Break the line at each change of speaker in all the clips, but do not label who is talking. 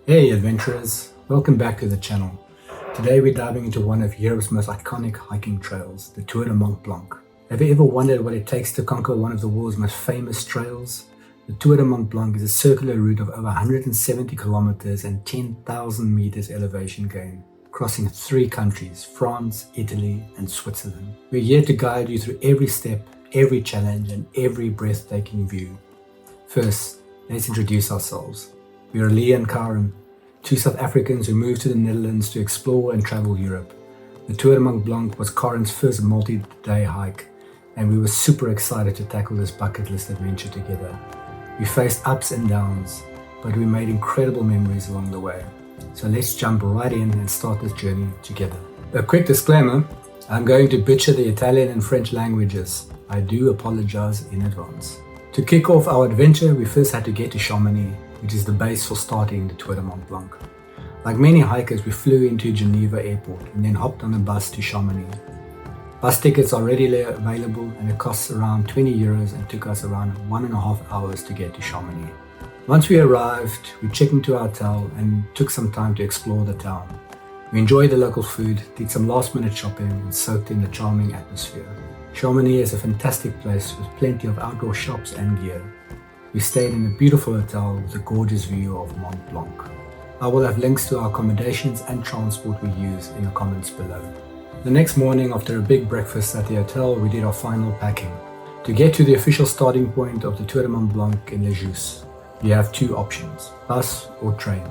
Hey adventurers, welcome back to the channel. Today we're diving into one of Europe's most iconic hiking trails, the Tour Du Mont Blanc. Have you ever wondered what it takes to conquer one of the world's most famous trails? The Tour du Mont Blanc is a circular route of over 170 kilometers and 10,000 meters elevation gain, crossing 3 countries, France, Italy and Switzerland. We're here to guide you through every step, every challenge and every breathtaking view. First, let's introduce ourselves. We are Lee and Karen, 2 South Africans who moved to the Netherlands to explore and travel Europe. The Tour du Mont Blanc was Karen's first multi-day hike, and we were super excited to tackle this bucket list adventure together. We faced ups and downs, but we made incredible memories along the way. So let's jump right in and start this journey together. A quick disclaimer, I'm going to butcher the Italian and French languages. I do apologize in advance. To kick off our adventure, we first had to get to Chamonix, which is the base for starting the Tour du Mont Blanc. Like many hikers, we flew into Geneva airport and then hopped on a bus to Chamonix. Bus tickets are readily available and it costs around 20 euros and took us around 1.5 hours to get to Chamonix. Once we arrived, we checked into our hotel and took some time to explore the town. We enjoyed the local food, did some last minute shopping and soaked in the charming atmosphere. Chamonix is a fantastic place with plenty of outdoor shops and gear. We stayed in a beautiful hotel with a gorgeous view of Mont Blanc. I will have links to our accommodations and transport we use in the comments below. The next morning, after a big breakfast at the hotel, we did our final packing. To get to the official starting point of the Tour du Mont Blanc in Les Houches, you have 2 options, bus or train.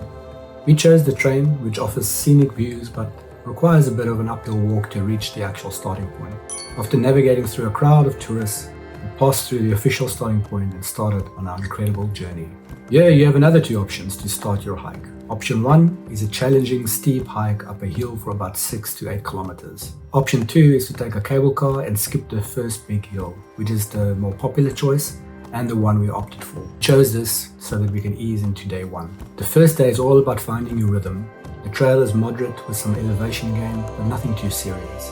We chose the train, which offers scenic views but requires a bit of an uphill walk to reach the actual starting point. After navigating through a crowd of tourists, we passed through the official starting point and started on our incredible journey. Here you have another 2 options to start your hike. Option 1 is a challenging steep hike up a hill for about 6 to 8 kilometers. Option 2 is to take a cable car and skip the first big hill, which is the more popular choice and the one we opted for. We chose this so that we can ease into day 1. The first day is all about finding your rhythm. The trail is moderate with some elevation gain, but nothing too serious.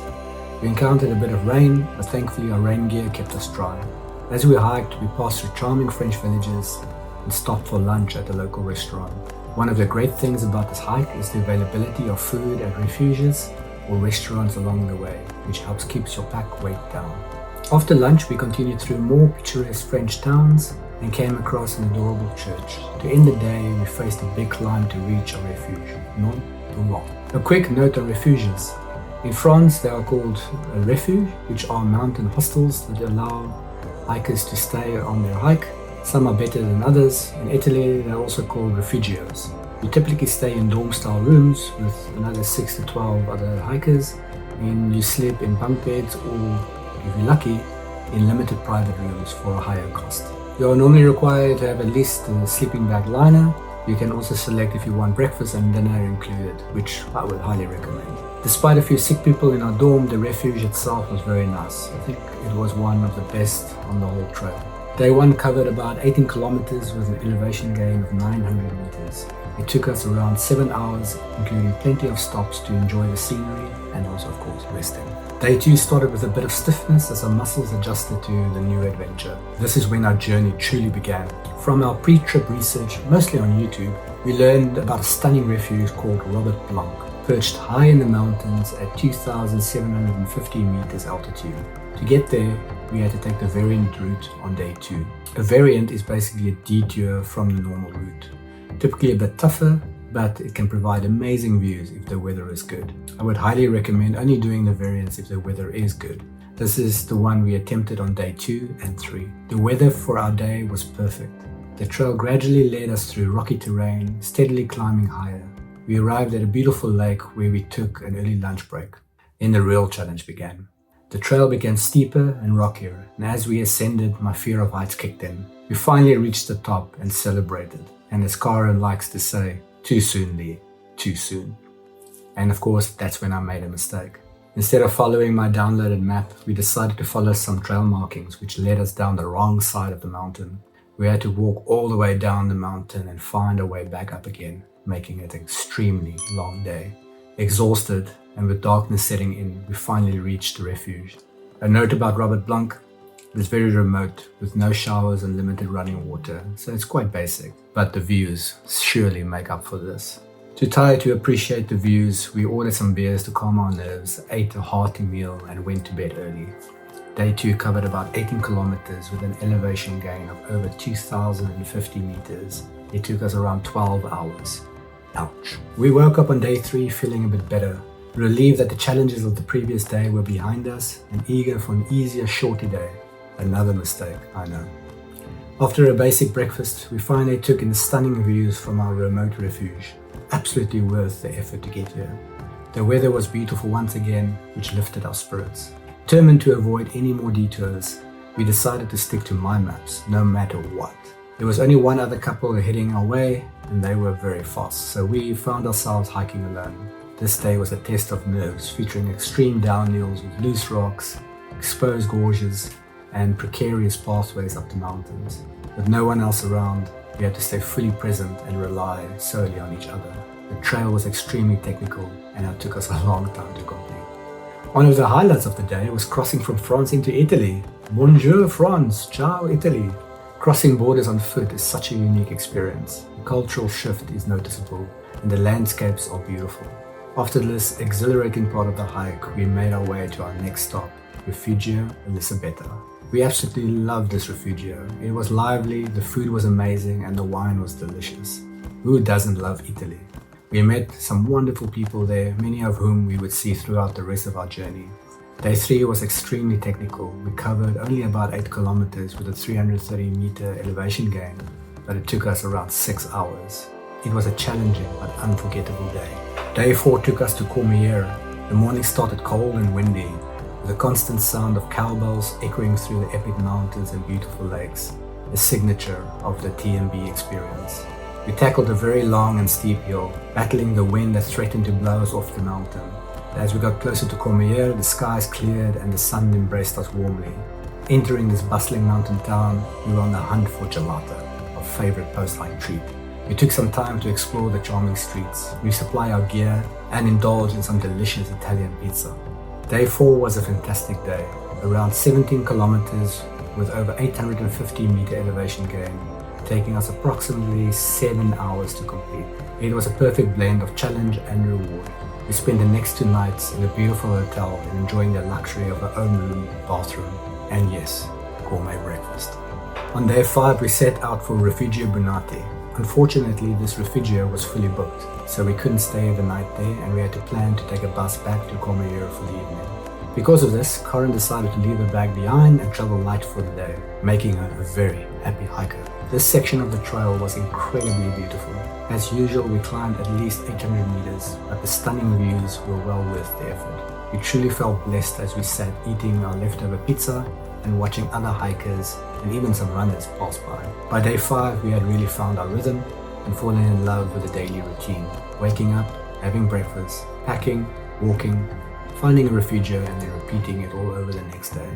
We encountered a bit of rain, but thankfully our rain gear kept us dry. As we hiked, we passed through charming French villages and stopped for lunch at a local restaurant. One of the great things about this hike is the availability of food at refuges or restaurants along the way, which helps keep your pack weight down. After lunch, we continued through more picturesque French towns and came across an adorable church. To end the day, we faced a big climb to reach our refuge, Nant. A quick note on refuges. In France, they are called Refuge, which are mountain hostels that allow hikers to stay on their hike. Some are better than others. In Italy, they're also called Refugios. You typically stay in dorm-style rooms with another 6 to 12 other hikers, and you sleep in bunk beds or, if you're lucky, in limited private rooms for a higher cost. You are normally required to have at least a sleeping bag liner. You can also select if you want breakfast and dinner included, which I would highly recommend. Despite a few sick people in our dorm, the refuge itself was very nice. I think it was one of the best on the whole trail. Day 1 covered about 18 kilometers with an elevation gain of 900 meters. It took us around 7 hours, including plenty of stops to enjoy the scenery and also, of course, resting. Day 2 started with a bit of stiffness as our muscles adjusted to the new adventure. This is when our journey truly began. From our pre-trip research, mostly on YouTube, we learned about a stunning refuge called Robert Blanc, perched high in the mountains at 2,750 meters altitude. To get there, we had to take the variant route on day 2. A variant is basically a detour from the normal route. Typically a bit tougher, but it can provide amazing views if the weather is good. I would highly recommend only doing the variants if the weather is good. This is the one we attempted on day 2 and 3. The weather for our day was perfect. The trail gradually led us through rocky terrain, steadily climbing higher. We arrived at a beautiful lake where we took an early lunch break. Then the real challenge began. The trail began steeper and rockier, and as we ascended, my fear of heights kicked in. We finally reached the top and celebrated. And as Karen likes to say, too soon, Lee, too soon. And of course, that's when I made a mistake. Instead of following my downloaded map, we decided to follow some trail markings which led us down the wrong side of the mountain. We had to walk all the way down the mountain and find our way back up again, making it an extremely long day. Exhausted and with darkness setting in, we finally reached the refuge. A note about Robert Blanc, It is very remote with no showers and limited running water, so it's quite basic, but the views surely make up for this. Too tired to appreciate the views, we ordered some beers to calm our nerves, ate a hearty meal and went to bed early. Day 2 covered about 18 kilometers with an elevation gain of over 2,050 meters. It took us around 12 hours. Ouch. We woke up on day 3 feeling a bit better, relieved that the challenges of the previous day were behind us and eager for an easier, shorter day. Another mistake, I know. After a basic breakfast, we finally took in the stunning views from our remote refuge. Absolutely worth the effort to get here. The weather was beautiful once again, which lifted our spirits. Determined to avoid any more detours, we decided to stick to my maps, no matter what. There was only one other couple heading our way, and they were very fast, so we found ourselves hiking alone. This day was a test of nerves, featuring extreme downhills with loose rocks, exposed gorges, and precarious pathways up the mountains. With no one else around, we had to stay fully present and rely solely on each other. The trail was extremely technical, and it took us a long time to complete. One of the highlights of the day was crossing from France into Italy. Bonjour France, ciao Italy. Crossing borders on foot is such a unique experience. The cultural shift is noticeable, and the landscapes are beautiful. After this exhilarating part of the hike, we made our way to our next stop, Refugio, Elisabetta. We absolutely loved this Refugio. It was lively, the food was amazing, and the wine was delicious. Who doesn't love Italy? We met some wonderful people there, many of whom we would see throughout the rest of our journey. Day 3 was extremely technical. We covered only about 8 kilometers with a 330-meter elevation gain, but it took us around 6 hours. It was a challenging but unforgettable day. Day 4 took us to Courmayeur. The morning started cold and windy, with a constant sound of cowbells echoing through the epic mountains and beautiful lakes, a signature of the TMB experience. We tackled a very long and steep hill, battling the wind that threatened to blow us off the mountain. As we got closer to Courmayeur, the skies cleared and the sun embraced us warmly. Entering this bustling mountain town, we were on the hunt for gelato, our favorite post-hike treat. We took some time to explore the charming streets, resupply our gear, and indulge in some delicious Italian pizza. Day 4 was a fantastic day, around 17 kilometers with over 850-meter elevation gain, taking us approximately 7 hours to complete. It was a perfect blend of challenge and reward. We spent the next 2 nights in a beautiful hotel and enjoying the luxury of our own room, bathroom, and yes, gourmet breakfast. On day 5, we set out for Refugio Bonatti. Unfortunately, this Refugio was fully booked, so we couldn't stay the night there and we had to plan to take a bus back to Courmayeur for the evening. Because of this, Corinne decided to leave her bag behind and travel light for the day, making her a very happy hiker. This section of the trail was incredibly beautiful. As usual, we climbed at least 800 meters, but the stunning views were well worth the effort. We truly felt blessed as we sat eating our leftover pizza and watching other hikers and even some runners pass by. By day 5, we had really found our rhythm and fallen in love with the daily routine. Waking up, having breakfast, packing, walking, finding a refugio and then repeating it all over the next day.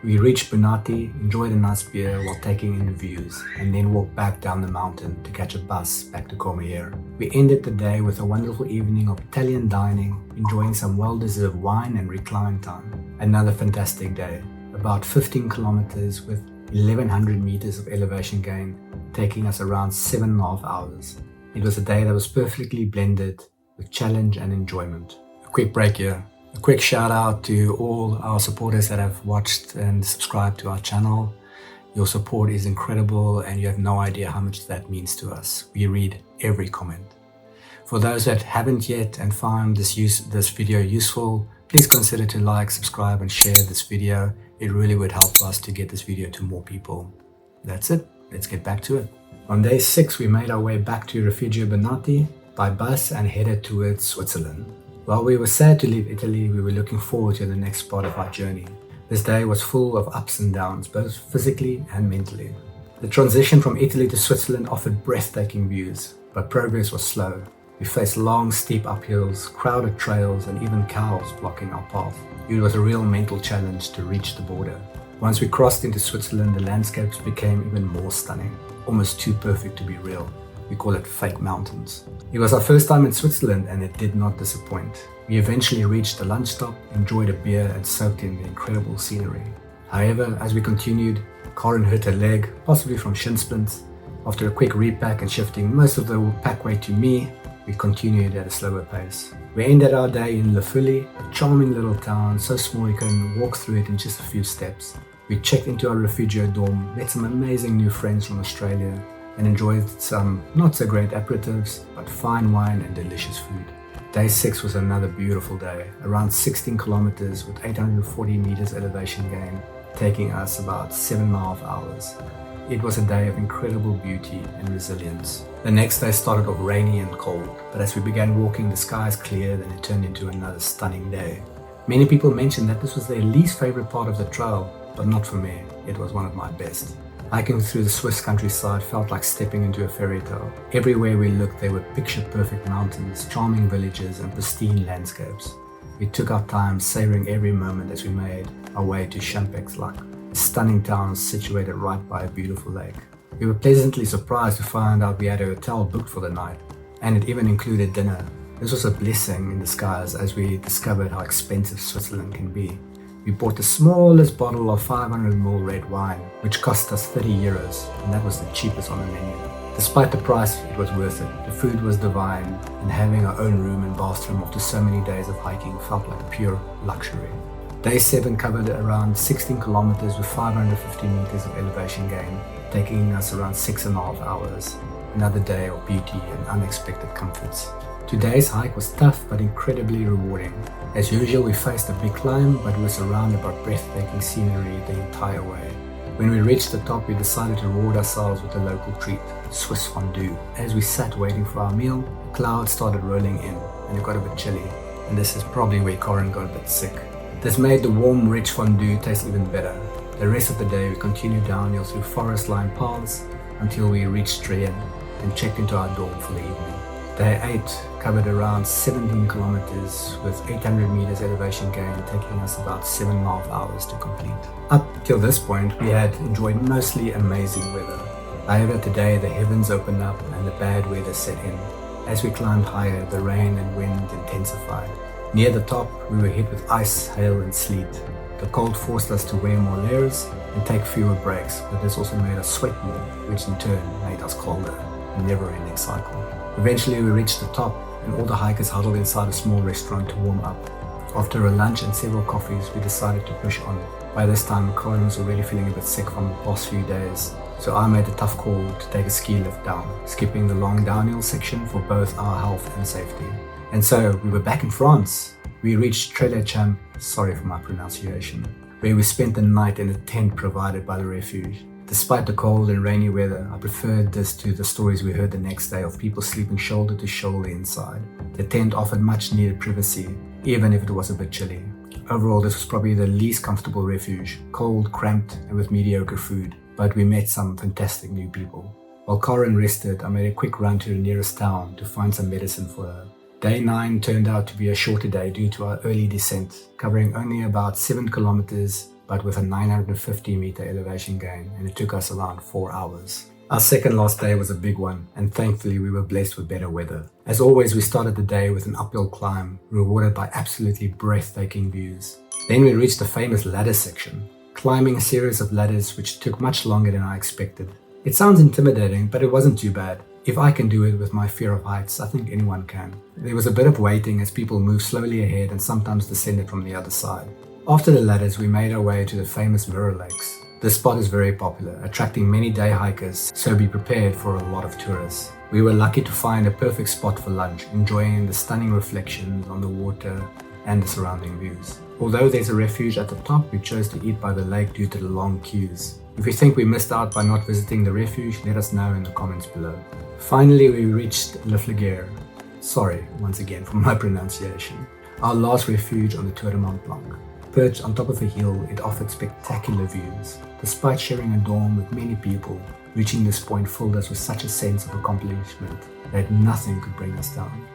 We reached Bonatti, enjoyed a nice beer while taking in the views, and then walked back down the mountain to catch a bus back to Courmayeur. We ended the day with a wonderful evening of Italian dining, enjoying some well-deserved wine and recline time. Another fantastic day, about 15 kilometers with 1100 meters of elevation gain, taking us around 7.5 hours. It was a day that was perfectly blended with challenge and enjoyment. A quick break here. A quick shout out to all our supporters that have watched and subscribed to our channel. Your support is incredible and you have no idea how much that means to us. We read every comment. For those that haven't yet and found this video useful, please consider to like, subscribe and share this video. It really would help us to get this video to more people. That's it. Let's get back to it. On day 6, we made our way back to Refugio Bonatti by bus and headed towards Switzerland. While we were sad to leave Italy, we were looking forward to the next part of our journey. This day was full of ups and downs, both physically and mentally. The transition from Italy to Switzerland offered breathtaking views, but progress was slow. We faced long, steep uphills, crowded trails, and even cows blocking our path. It was a real mental challenge to reach the border. Once we crossed into Switzerland, the landscapes became even more stunning, almost too perfect to be real. We call it fake mountains. It was our first time in Switzerland and it did not disappoint. We eventually reached the lunch stop, enjoyed a beer and soaked in the incredible scenery. However, as we continued, Corin hurt her leg, possibly from shin splints. After a quick repack and shifting most of the pack weight to me, we continued at a slower pace. We ended our day in Fouly, a charming little town, so small you can walk through it in just a few steps. We checked into our Rifugio dorm, met some amazing new friends from Australia, and enjoyed some not so great aperitifs, but fine wine and delicious food. Day 6 was another beautiful day, around 16 kilometers with 840 meters elevation gain, taking us about 7.5 hours. It was a day of incredible beauty and resilience. The next day started off rainy and cold, but as we began walking, the skies cleared and it turned into another stunning day. Many people mentioned that this was their least favorite part of the trail, but not for me. It was one of my best. Hiking through the Swiss countryside felt like stepping into a fairy tale. Everywhere we looked, there were picture-perfect mountains, charming villages, and pristine landscapes. We took our time, savoring every moment as we made our way to Champex-Lac, a stunning town situated right by a beautiful lake. We were pleasantly surprised to find out we had a hotel booked for the night, and it even included dinner. This was a blessing in disguise as we discovered how expensive Switzerland can be. We bought the smallest bottle of 500ml red wine, which cost us 30 euros, and that was the cheapest on the menu. Despite the price, it was worth it. The food was divine, and having our own room and bathroom after so many days of hiking felt like pure luxury. Day 7 covered around 16 kilometers with 550 meters of elevation gain, taking us around 6.5 hours. Another day of beauty and unexpected comforts. Today's hike was tough but incredibly rewarding. As usual, we faced a big climb, but we were surrounded by breathtaking scenery the entire way. When we reached the top, we decided to reward ourselves with a local treat, Swiss fondue. As we sat waiting for our meal, clouds started rolling in, and it got a bit chilly, and this is probably where Corin got a bit sick. This made the warm, rich fondue taste even better. The rest of the day, we continued downhill through forest-lined paths until we reached Trient and checked into our dorm for the evening. Day 8 covered around 17 kilometers with 800 meters elevation gain, taking us about 7.5 hours to complete. Up till this point, we had enjoyed mostly amazing weather. However, today the heavens opened up and the bad weather set in. As we climbed higher, the rain and wind intensified. Near the top, we were hit with ice, hail and sleet. The cold forced us to wear more layers and take fewer breaks, but this also made us sweat more, which in turn made us colder, a never-ending cycle. Eventually we reached the top and all the hikers huddled inside a small restaurant to warm up. After a lunch and several coffees, we decided to push on. By this time, Corin was already feeling a bit sick from the past few days, so I made the tough call to take a ski lift down, skipping the long downhill section for both our health and safety. And so we were back in France. We reached Trient, sorry for my pronunciation, where we spent the night in a tent provided by the Refuge. Despite the cold and rainy weather, I preferred this to the stories we heard the next day of people sleeping shoulder to shoulder inside. The tent offered much needed privacy, even if it was a bit chilly. Overall, this was probably the least comfortable refuge, cold, cramped, and with mediocre food, but we met some fantastic new people. While Corin rested, I made a quick run to the nearest town to find some medicine for her. Day 9 turned out to be a shorter day due to our early descent, covering only about 7 kilometers, but with a 950 meter elevation gain, and it took us around 4 hours. Our second last day was a big one, and thankfully we were blessed with better weather. As always, we started the day with an uphill climb, rewarded by absolutely breathtaking views. Then we reached the famous ladder section, climbing a series of ladders which took much longer than I expected. It sounds intimidating, but it wasn't too bad. If I can do it with my fear of heights, I think anyone can. There was a bit of waiting as people moved slowly ahead and sometimes descended from the other side. After the ladders, we made our way to the famous Mirror Lakes. This spot is very popular, attracting many day hikers, so be prepared for a lot of tourists. We were lucky to find a perfect spot for lunch, enjoying the stunning reflections on the water and the surrounding views. Although there's a refuge at the top, we chose to eat by the lake due to the long queues. If you think we missed out by not visiting the refuge, let us know in the comments below. Finally, we reached Flégère. Sorry, once again, for my pronunciation. Our last refuge on the Tour Du Mont Blanc. Perched on top of a hill, it offered spectacular views. Despite sharing a dorm with many people, reaching this point filled us with such a sense of accomplishment that nothing could bring us down.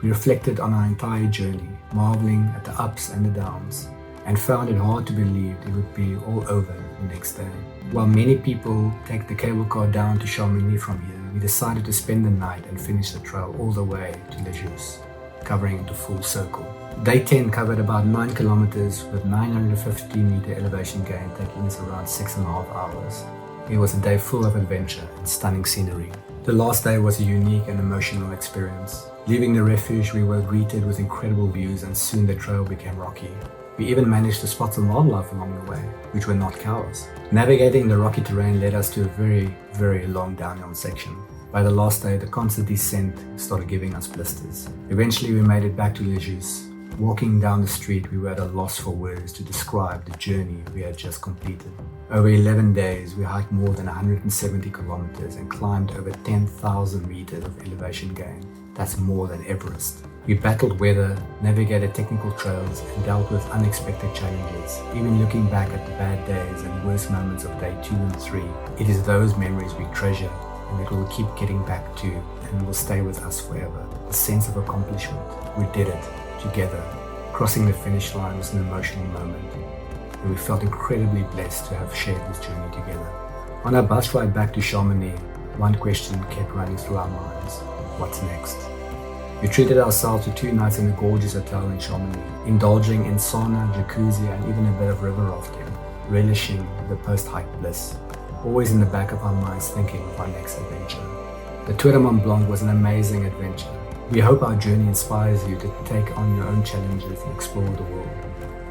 We reflected on our entire journey, marveling at the ups and the downs, and found it hard to believe it would be all over the next day. While many people take the cable car down to Chamonix from here, we decided to spend the night and finish the trail all the way to Les Houches, covering it a full circle. Day 10 covered about 9 kilometers with 950 meter elevation gain, taking us around 6.5 hours. It was a day full of adventure and stunning scenery. The last day was a unique and emotional experience. Leaving the refuge, we were greeted with incredible views and soon the trail became rocky. We even managed to spot some wildlife along the way, which were not cows. Navigating the rocky terrain led us to a very, very long downhill section. By the last day, the constant descent started giving us blisters. Eventually, we made it back to Houches. Walking down the street, we were at a loss for words to describe the journey we had just completed. Over 11 days, we hiked more than 170 kilometers and climbed over 10,000 meters of elevation gain. That's more than Everest. We battled weather, navigated technical trails, and dealt with unexpected challenges. Even looking back at the bad days and worst moments of day 2 and 3, it is those memories we treasure and that we'll keep getting back to and will stay with us forever. A sense of accomplishment. We did it together. Crossing the finish line was an emotional moment, and we felt incredibly blessed to have shared this journey together. On our bus ride back to Chamonix, one question kept running through our minds: what's next? We treated ourselves to 2 nights in a gorgeous hotel in Chamonix, indulging in sauna, jacuzzi, and even a bit of river rafting, relishing the post-hike bliss, always in the back of our minds thinking of our next adventure. The Tour Du Mont Blanc was an amazing adventure. We hope our journey inspires you to take on your own challenges and explore the world.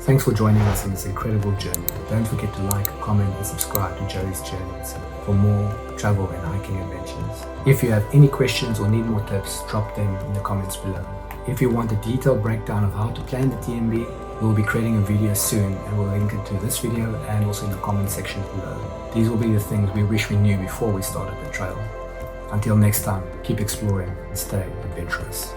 Thanks for joining us on this incredible journey. Don't forget to like, comment, and subscribe to Joey's Journeys for more travel and hiking adventures. If you have any questions or need more tips, drop them in the comments below. If you want a detailed breakdown of how to plan the TMB, we'll be creating a video soon and we'll link it to this video and also in the comment section below. These will be the things we wish we knew before we started the trail. Until next time, keep exploring and stay adventurous.